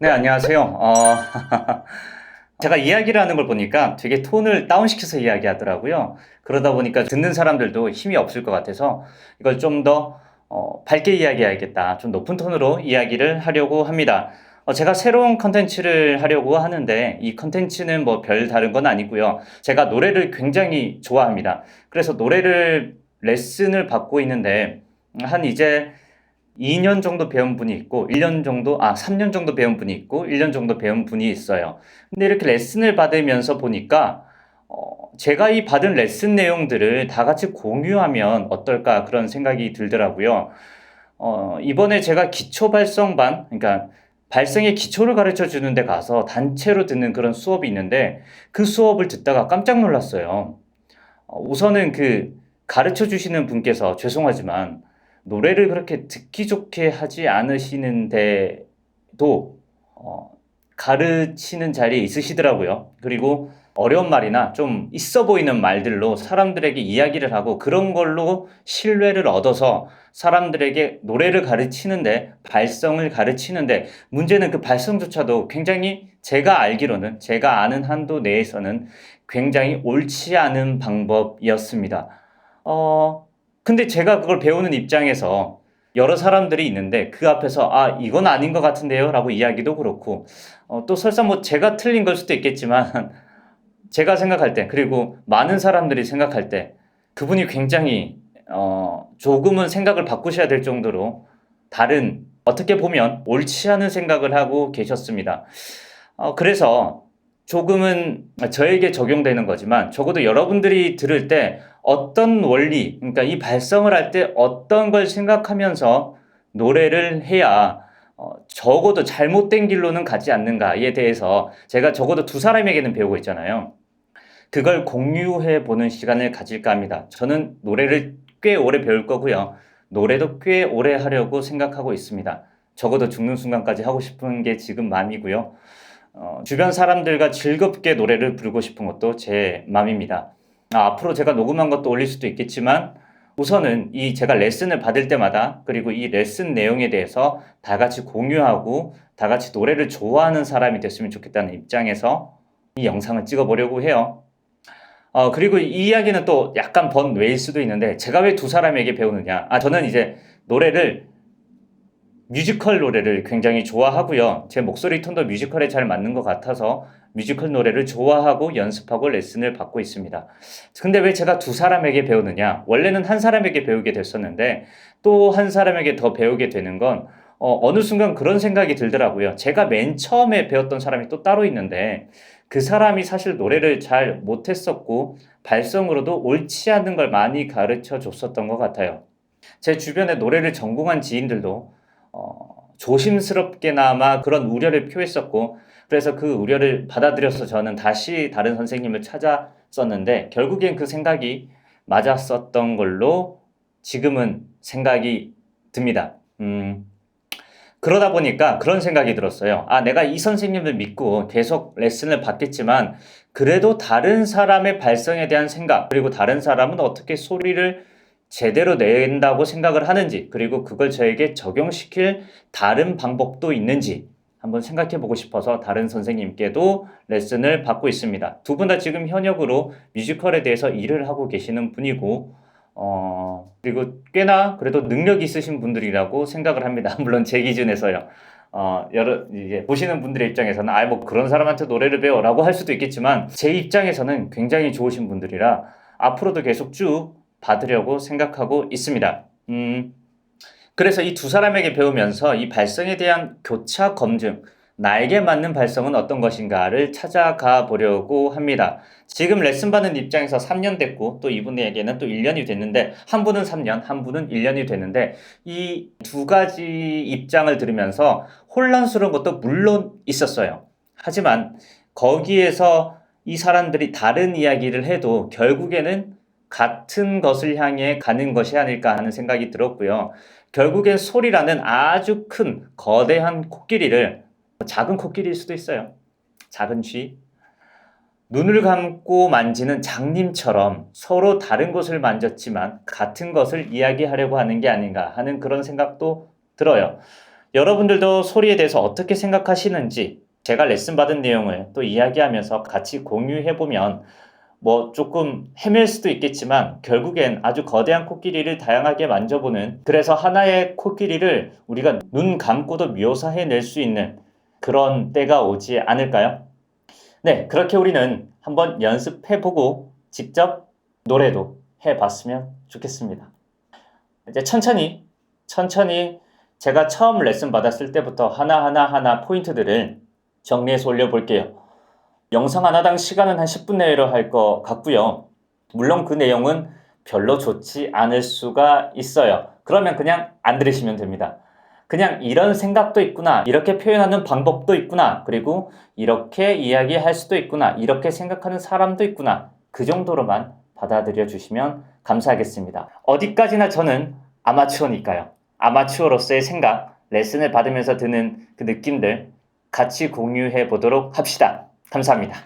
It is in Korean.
네, 안녕하세요. 제가 이야기를 하는 걸 보니까 되게 톤을 다운시켜서 이야기하더라고요. 그러다 보니까 듣는 사람들도 힘이 없을 것 같아서 이걸 좀 더 밝게 이야기해야겠다. 좀 높은 톤으로 이야기를 하려고 합니다. 제가 새로운 컨텐츠를 하려고 하는데 이 컨텐츠는 뭐 별 다른 건 아니고요. 제가 노래를 굉장히 좋아합니다. 그래서 노래를 레슨을 받고 있는데 한 이제 2년 정도 배운 분이 있고 1년 정도 3년 정도 배운 분이 있고 1년 정도 배운 분이 있어요. 근데 이렇게 레슨을 받으면서 보니까 제가 이 받은 레슨 내용들을 다 같이 공유하면 어떨까 그런 생각이 들더라고요. 이번에 제가 기초 발성반, 그러니까 발성의 기초를 가르쳐 주는 데 가서 단체로 듣는 그런 수업이 있는데 그 수업을 듣다가 깜짝 놀랐어요. 우선은 그 가르쳐 주시는 분께서 죄송하지만 노래를 그렇게 듣기 좋게 하지 않으시는데도 가르치는 자리에 있으시더라고요. 그리고 어려운 말이나 좀 있어 보이는 말들로 사람들에게 이야기를 하고 그런 걸로 신뢰를 얻어서 사람들에게 노래를 가르치는데 발성을 가르치는데 문제는 그 발성조차도 굉장히 제가 알기로는 제가 아는 한도 내에서는 굉장히 옳지 않은 방법이었습니다. 근데 제가 그걸 배우는 입장에서 여러 사람들이 있는데 그 앞에서 이건 아닌 것 같은데요 라고 이야기도 그렇고 또 설사 뭐 제가 틀린 걸 수도 있겠지만 제가 생각할 때 그리고 많은 사람들이 생각할 때 그분이 굉장히 조금은 생각을 바꾸셔야 될 정도로 다른 어떻게 보면 옳지 않은 생각을 하고 계셨습니다. 그래서 조금은 저에게 적용되는 거지만 적어도 여러분들이 들을 때 어떤 원리, 그러니까 이 발성을 할 때 어떤 걸 생각하면서 노래를 해야 적어도 잘못된 길로는 가지 않는가에 대해서 제가 적어도 두 사람에게는 배우고 있잖아요. 그걸 공유해 보는 시간을 가질까 합니다. 저는 노래를 꽤 오래 배울 거고요. 노래도 꽤 오래 하려고 생각하고 있습니다. 적어도 죽는 순간까지 하고 싶은 게 지금 마음이고요. 주변 사람들과 즐겁게 노래를 부르고 싶은 것도 제 마음입니다. 앞으로 제가 녹음한 것도 올릴 수도 있겠지만 우선은 이 제가 레슨을 받을 때마다 그리고 이 레슨 내용에 대해서 다 같이 공유하고 다 같이 노래를 좋아하는 사람이 됐으면 좋겠다는 입장에서 이 영상을 찍어 보려고 해요. 그리고 이 이야기는 또 약간 번외일 수도 있는데 제가 왜 두 사람에게 배우느냐. 저는 이제 노래를 뮤지컬 노래를 굉장히 좋아하고요. 제 목소리 톤도 뮤지컬에 잘 맞는 것 같아서 뮤지컬 노래를 좋아하고 연습하고 레슨을 받고 있습니다. 근데 왜 제가 두 사람에게 배우느냐? 원래는 한 사람에게 배우게 됐었는데 또 한 사람에게 더 배우게 되는 건 어느 순간 그런 생각이 들더라고요. 제가 맨 처음에 배웠던 사람이 또 따로 있는데 그 사람이 사실 노래를 잘 못했었고 발성으로도 옳지 않은 걸 많이 가르쳐 줬었던 것 같아요. 제 주변에 노래를 전공한 지인들도 조심스럽게나마 그런 우려를 표했었고 그래서 그 우려를 받아들여서 저는 다시 다른 선생님을 찾았었는데 결국엔 그 생각이 맞았었던 걸로 지금은 생각이 듭니다. 그러다 보니까 그런 생각이 들었어요. 내가 이 선생님을 믿고 계속 레슨을 받겠지만 그래도 다른 사람의 발성에 대한 생각 그리고 다른 사람은 어떻게 소리를 제대로 낸다고 생각을 하는지 그리고 그걸 저에게 적용시킬 다른 방법도 있는지 한번 생각해 보고 싶어서 다른 선생님께도 레슨을 받고 있습니다. 두 분 다 지금 현역으로 뮤지컬에 대해서 일을 하고 계시는 분이고 그리고 꽤나 그래도 능력 있으신 분들이라고 생각을 합니다. 물론 제 기준에서요. 이제 보시는 분들의 입장에서는 뭐 그런 사람한테 노래를 배워라고 할 수도 있겠지만 제 입장에서는 굉장히 좋으신 분들이라 앞으로도 계속 쭉 받으려고 생각하고 있습니다. 그래서 이 두 사람에게 배우면서 이 발성에 대한 교차 검증, 나에게 맞는 발성은 어떤 것인가를 찾아가 보려고 합니다. 지금 레슨 받는 입장에서 3년 됐고 또 이분에게는 또 1년이 됐는데 한 분은 3년, 한 분은 1년이 됐는데 이 두 가지 입장을 들으면서 혼란스러운 것도 물론 있었어요. 하지만 거기에서 이 사람들이 다른 이야기를 해도 결국에는 같은 것을 향해 가는 것이 아닐까 하는 생각이 들었고요. 결국엔 소리라는 아주 큰 거대한 코끼리를 작은 코끼리일 수도 있어요. 작은 쥐. 눈을 감고 만지는 장님처럼 서로 다른 것을 만졌지만 같은 것을 이야기하려고 하는 게 아닌가 하는 그런 생각도 들어요. 여러분들도 소리에 대해서 어떻게 생각하시는지 제가 레슨 받은 내용을 또 이야기하면서 같이 공유해보면 뭐 조금 헤맬 수도 있겠지만 결국엔 아주 거대한 코끼리를 다양하게 만져보는, 그래서 하나의 코끼리를 우리가 눈 감고도 묘사해낼 수 있는 그런 때가 오지 않을까요? 네, 그렇게 우리는 한번 연습해보고 직접 노래도 해봤으면 좋겠습니다. 이제 천천히 제가 처음 레슨 받았을 때부터 하나 포인트들을 정리해서 올려볼게요. 영상 하나당 시간은 한 10분 내외로 할 것 같고요. 물론 그 내용은 별로 좋지 않을 수가 있어요. 그러면 그냥 안 들으시면 됩니다. 그냥 이런 생각도 있구나, 이렇게 표현하는 방법도 있구나, 그리고 이렇게 이야기할 수도 있구나, 이렇게 생각하는 사람도 있구나, 그 정도로만 받아들여 주시면 감사하겠습니다. 어디까지나 저는 아마추어니까요. 아마추어로서의 생각, 레슨을 받으면서 드는 그 느낌들 같이 공유해 보도록 합시다. 감사합니다.